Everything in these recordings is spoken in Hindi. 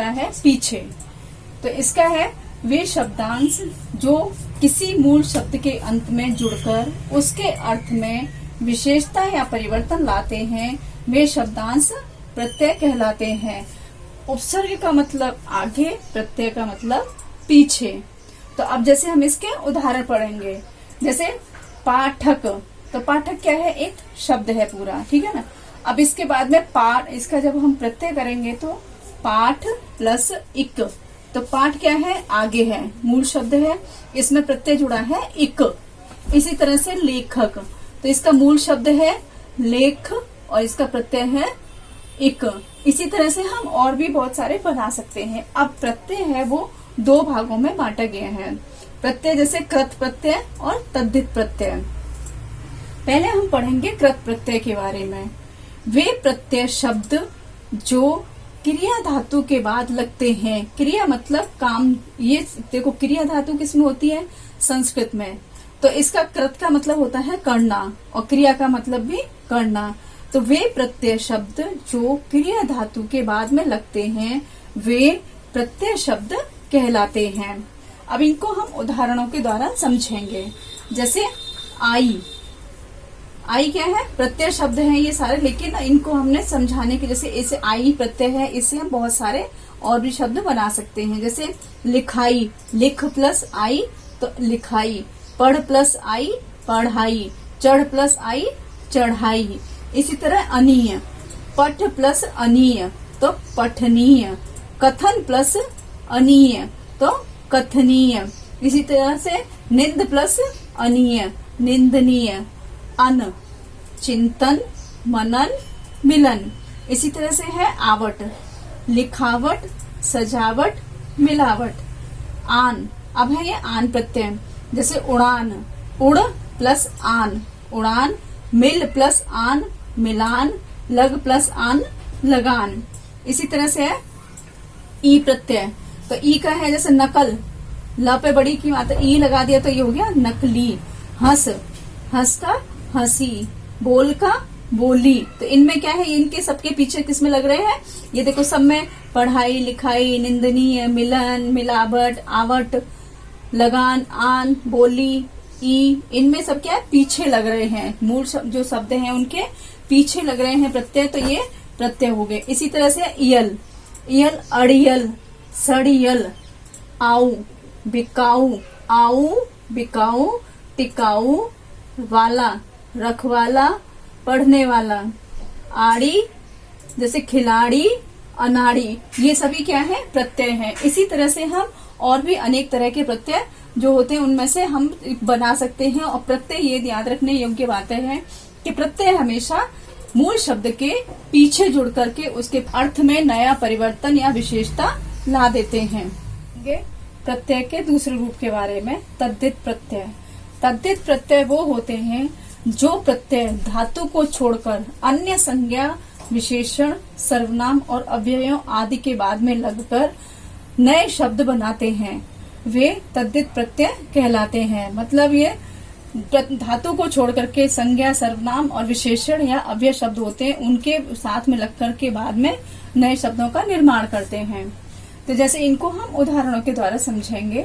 होता है पीछे। तो इसका है वे शब्दांश जो किसी मूल शब्द के अंत में जुड़कर उसके अर्थ में विशेषता या परिवर्तन लाते हैं, वे शब्दांश प्रत्यय कहलाते हैं। उपसर्ग का मतलब आगे, प्रत्यय का मतलब पीछे। तो अब जैसे हम इसके उदाहरण पढ़ेंगे, जैसे पाठक, तो पाठक क्या है, एक शब्द है पूरा, ठीक है ना। अब इसके बाद में पाठ, इसका जब हम प्रत्यय करेंगे तो पाठ प्लस इक, तो पाठ क्या है, आगे है, मूल शब्द है, इसमें प्रत्यय जुड़ा है इक। इसी तरह से लेखक, तो इसका मूल शब्द है लेख और इसका प्रत्यय है इक। इसी तरह से हम और भी बहुत सारे बना सकते हैं। अब प्रत्यय है वो दो भागों में बांटा गया है। प्रत्यय जैसे कृत प्रत्यय और तद्धित प्रत्यय। पहले हम पढ़ेंगे कृत प्रत्यय के बारे में। वे प्रत्यय शब्द जो क्रिया धातु के बाद लगते हैं। क्रिया मतलब काम, ये देखो क्रिया धातु किसमें होती है, संस्कृत में। तो इसका कृत का मतलब होता है करना और क्रिया का मतलब भी करना। तो वे प्रत्यय शब्द जो क्रिया धातु के बाद में लगते हैं वे प्रत्यय शब्द कहलाते हैं। अब इनको हम उदाहरणों के द्वारा समझेंगे। जैसे आई, आई क्या है, प्रत्यय शब्द हैं ये सारे, लेकिन इनको हमने समझाने के, जैसे इसे आई प्रत्यय है, इससे हम बहुत सारे और भी शब्द बना सकते हैं। जैसे लिखाई, लिख प्लस आई तो लिखाई, पढ़ प्लस आई पढ़ाई, चढ़ प्लस आई चढ़ाई। इसी तरह अनीय, पठ प्लस अनीय तो पठनीय, कथन प्लस अनीय तो कथनीय। इसी तरह से निंद प्लस अनीय निंदनीय, अन चिंतन मनन मिलन। इसी तरह से है आवट, लिखावट सजावट मिलावट। आन, अब है ये आन प्रत्यय, जैसे उड़ान, उड़ प्लस आन उड़ान, मिल प्लस आन मिलान, लग प्लस आन लगान। इसी तरह से है ई प्रत्यय, तो ई का है जैसे नकल, ल पे बड़ी की मात्रा ई लगा दिया तो ये हो गया नकली। हंस, हंस का हंसी, बोल का बोली। तो इनमें क्या है, इनके सबके पीछे किसमें लग रहे हैं, ये देखो सब में पढ़ाई लिखाई निंदनीय मिलन मिलावट आवट लगान आन बोली ई, इनमें सब क्या है, पीछे लग रहे हैं। मूल जो शब्द हैं उनके पीछे लग रहे हैं प्रत्यय, तो ये प्रत्यय हो गए। इसी तरह से इयल, इयल अड़ियल सड़ियल, आऊ बिकाऊ आऊ बिकाऊ, टिकाऊ, वाला रखवाला पढ़ने वाला, आड़ी जैसे खिलाड़ी अनाड़ी, ये सभी क्या है, प्रत्यय हैं। इसी तरह से हम और भी अनेक तरह के प्रत्यय जो होते हैं उनमें से हम बना सकते हैं। और प्रत्यय, ये याद रखने योग्य बातें हैं कि प्रत्यय हमेशा मूल शब्द के पीछे जुड़ करके उसके अर्थ में नया परिवर्तन या विशेषता ला देते हैं। प्रत्यय के दूसरे रूप के बारे में, तद्धित प्रत्यय। तद्धित प्रत्यय वो होते हैं जो प्रत्यय धातु को छोड़कर अन्य संज्ञा विशेषण सर्वनाम और अव्ययों आदि के बाद में लगकर नए शब्द बनाते हैं, वे तद्धित प्रत्यय कहलाते हैं। मतलब ये धातु को छोड़ करके संज्ञा सर्वनाम और विशेषण या अव्यय शब्द होते हैं, उनके साथ में लगकर के बाद में नए शब्दों का निर्माण करते हैं। तो जैसे इनको हम उदाहरणों के द्वारा समझेंगे।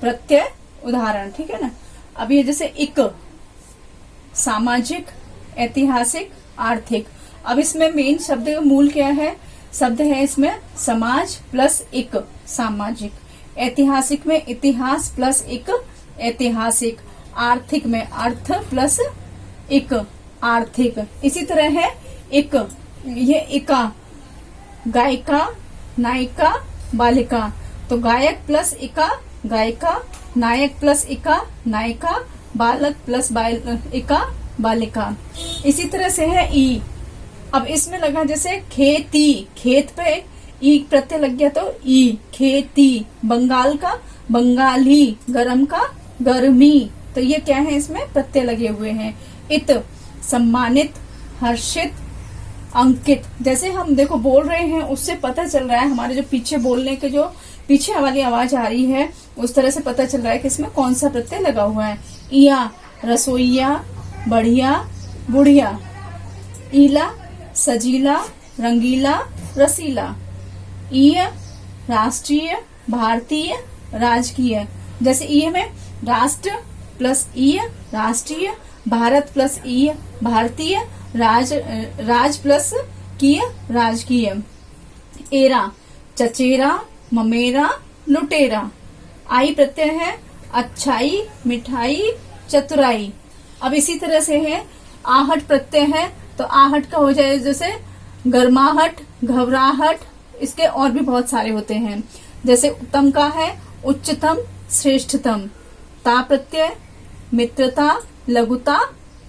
प्रत्यय उदाहरण, ठीक है ना। अब ये जैसे इक, सामाजिक ऐतिहासिक आर्थिक। अब इसमें मेन शब्द मूल क्या है, शब्द है इसमें समाज प्लस इक सामाजिक, ऐतिहासिक में इतिहास प्लस इक ऐतिहासिक, आर्थिक में अर्थ प्लस इक आर्थिक। इसी तरह है इक, ये इका गायिका नायिका बालिका, तो गायक प्लस इका गायिका, नायक प्लस इका नायिका, बालक प्लस इका बालिका। इसी तरह से है ई। अब इसमें लगा जैसे खेती, खेत पे ई प्रत्यय लग गया तो ई खेती, बंगाल का बंगाली, गरम का गर्मी, तो ये क्या है, इसमें प्रत्यय लगे हुए हैं। इत सम्मानित हर्षित अंकित। जैसे हम देखो बोल रहे हैं उससे पता चल रहा है, हमारे जो पीछे बोलने के जो पीछे वाली आवाज आ रही है उस तरह से पता चल रहा है कि इसमें कौन सा प्रत्यय लगा हुआ है। इया रसोईया बढ़िया बुढ़िया, ईला सजीला रंगीला रसीला, ईय राष्ट्रीय, भारतीय, राजकीय। जैसे ई में राष्ट्र प्लस ई राष्ट्रीय, भारत प्लस ई भारतीय, राज प्लस कीय राजकीय। एरा चचेरा, ममेरा, लुटेरा। आई प्रत्यय है अच्छाई, मिठाई, चतुराई। अब इसी तरह से है आहट प्रत्यय है, तो आहट का हो जाए जैसे गर्माहट, घबराहट। इसके और भी बहुत सारे होते हैं। जैसे उत्तम का है उच्चतम, श्रेष्ठतम। ता प्रत्यय मित्रता, लघुता,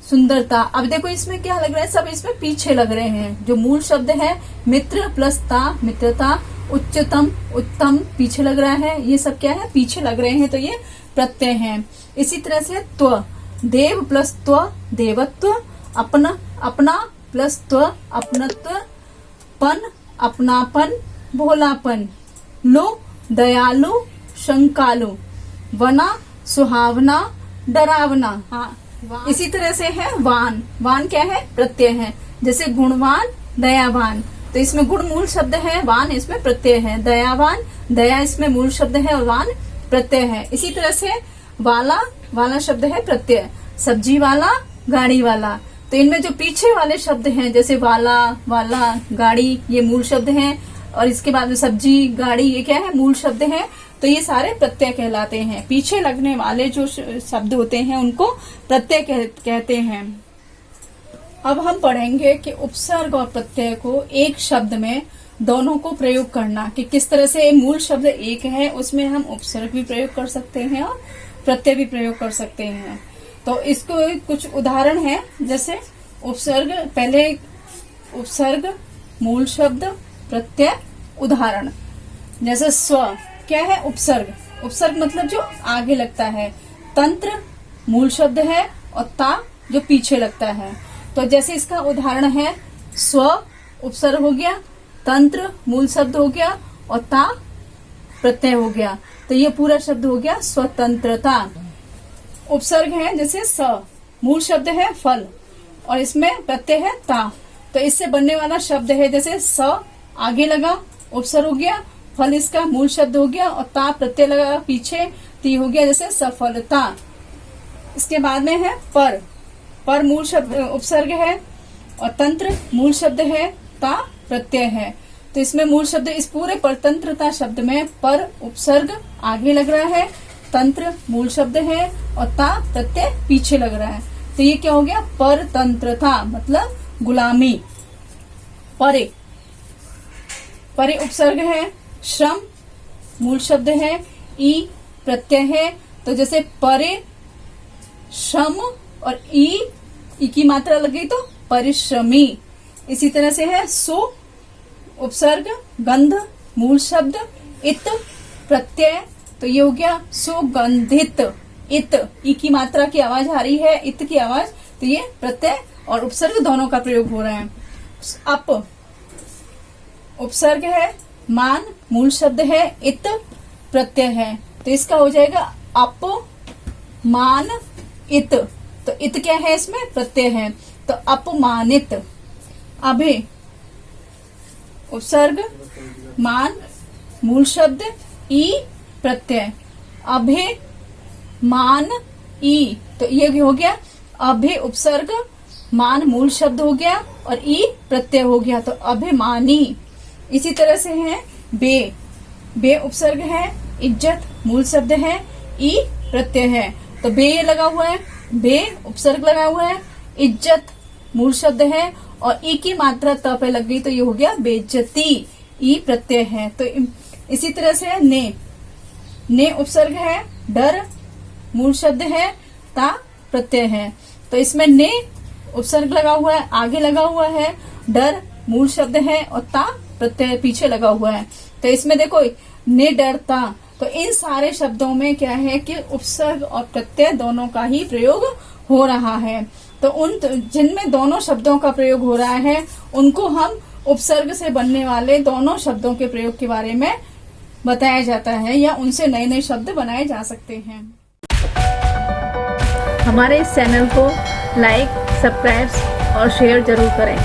सुंदरता। अब देखो इसमें क्या लग रहा है, सब इसमें पीछे लग रहे हैं। जो मूल शब्द है मित्र प्लस ता मित्रता, उच्चतम उत्तम पीछे लग रहा है, ये सब क्या है पीछे लग रहे हैं, तो ये प्रत्यय हैं। इसी तरह से त्व, देव प्लस त्व देवत्व, अपना अपना प्लस त्व अपनत्व, पन अपनापन, भोलापन। लो दयालु, शंकालु। वना सुहावना, डरावना। हाँ, इसी तरह से है वान। वान क्या है प्रत्यय है, जैसे गुणवान, दयावान। तो इसमें गुण मूल शब्द है, वान इसमें प्रत्यय है। दयावान, दया इसमें मूल शब्द है और वान प्रत्यय है। इसी तरह से वाला, वाला शब्द है प्रत्यय। सब्जी वाला, गाड़ी वाला। तो इनमें जो पीछे वाले शब्द हैं जैसे वाला, वाला, गाड़ी, ये मूल शब्द हैं। और इसके बाद में सब्जी, गाड़ी, ये क्या है मूल शब्द हैं। तो ये सारे प्रत्यय कहलाते हैं। पीछे लगने वाले जो शब्द होते हैं उनको प्रत्यय कहते हैं। अब हम पढ़ेंगे कि उपसर्ग और प्रत्यय को एक शब्द में दोनों को प्रयोग करना, कि किस तरह से मूल शब्द एक है उसमें हम उपसर्ग भी प्रयोग कर सकते हैं और प्रत्यय भी प्रयोग कर सकते हैं। तो इसको कुछ उदाहरण है, जैसे उपसर्ग, पहले उपसर्ग, मूल शब्द, प्रत्यय, उदाहरण। जैसे स्व क्या है उपसर्ग, उपसर्ग मतलब जो आगे लगता है। तंत्र मूल शब्द है और ता जो पीछे लगता है। तो जैसे इसका उदाहरण है स्व उपसर्ग हो गया, तंत्र मूल शब्द हो गया और ता प्रत्यय हो गया। तो ये पूरा शब्द हो गया स्वतंत्रता। उपसर्ग है जैसे स, मूल शब्द है फल और इसमें प्रत्यय है ता। तो इससे बनने वाला शब्द है जैसे स आगे लगा उपसर्ग हो गया, फल इसका मूल शब्द हो गया और ता प्रत्यय लगा पीछे, ती हो गया जैसे सफलता। इसके बाद में है पर, पर मूल शब्द उपसर्ग है और तंत्र मूल शब्द है, ता प्रत्यय है। तो इसमें मूल शब्द, इस पूरे परतंत्रता शब्द में पर उपसर्ग आगे लग रहा है, तंत्र मूल शब्द है और ता प्रत्यय पीछे लग रहा है। तो ये क्या हो गया परतंत्रता, मतलब गुलामी। परे, परे उपसर्ग है, श्रम मूल शब्द है, ई प्रत्यय है। तो जैसे परे श्रम और ई की मात्रा लग गई तो परिश्रमी। इसी तरह से है सु उपसर्ग, गंध मूल शब्द, इत प्रत्यय। तो ये हो गया सुगंधित। इत, ई की मात्रा की आवाज आ रही है, इत की आवाज, तो ये प्रत्यय और उपसर्ग दोनों का प्रयोग हो रहा है। अप उपसर्ग है, मान मूल शब्द है, इत प्रत्यय है। तो इसका हो जाएगा अप मान इत। तो इत क्या है इसमें प्रत्यय है, तो अपमानित। अभे उपसर्ग, मान मूल शब्द, ई प्रत्यय। अभे मान ई, तो ये हो गया अभे उपसर्ग, मान मूल शब्द हो गया और ई प्रत्यय हो गया, तो अभिमानी। इसी तरह से है बे, बे उपसर्ग है, इज्जत मूल शब्द है, ई प्रत्यय है। तो बे लगा हुआ है, बे उपसर्ग लगा हुआ है, इज्जत मूल शब्द है और ई की मात्रा त पे लग गई तो ये हो गया बेइज्जती, ई प्रत्यय है। तो इसी तरह से ने, ने उपसर्ग है, डर मूल शब्द है, ता प्रत्यय है। तो इसमें ने उपसर्ग लगा हुआ है, आगे लगा हुआ है, डर मूल शब्द है और ता प्रत्यय पीछे लगा हुआ है। तो इसमें देखो ने डरता। तो इन सारे शब्दों में क्या है कि उपसर्ग और प्रत्यय दोनों का ही प्रयोग हो रहा है। तो उन जिनमें दोनों शब्दों का प्रयोग हो रहा है उनको हम उपसर्ग से बनने वाले दोनों शब्दों के प्रयोग के बारे में बताया जाता है या उनसे नए नए शब्द बनाए जा सकते हैं। हमारे इस चैनल को लाइक, सब्सक्राइब और शेयर जरूर करें।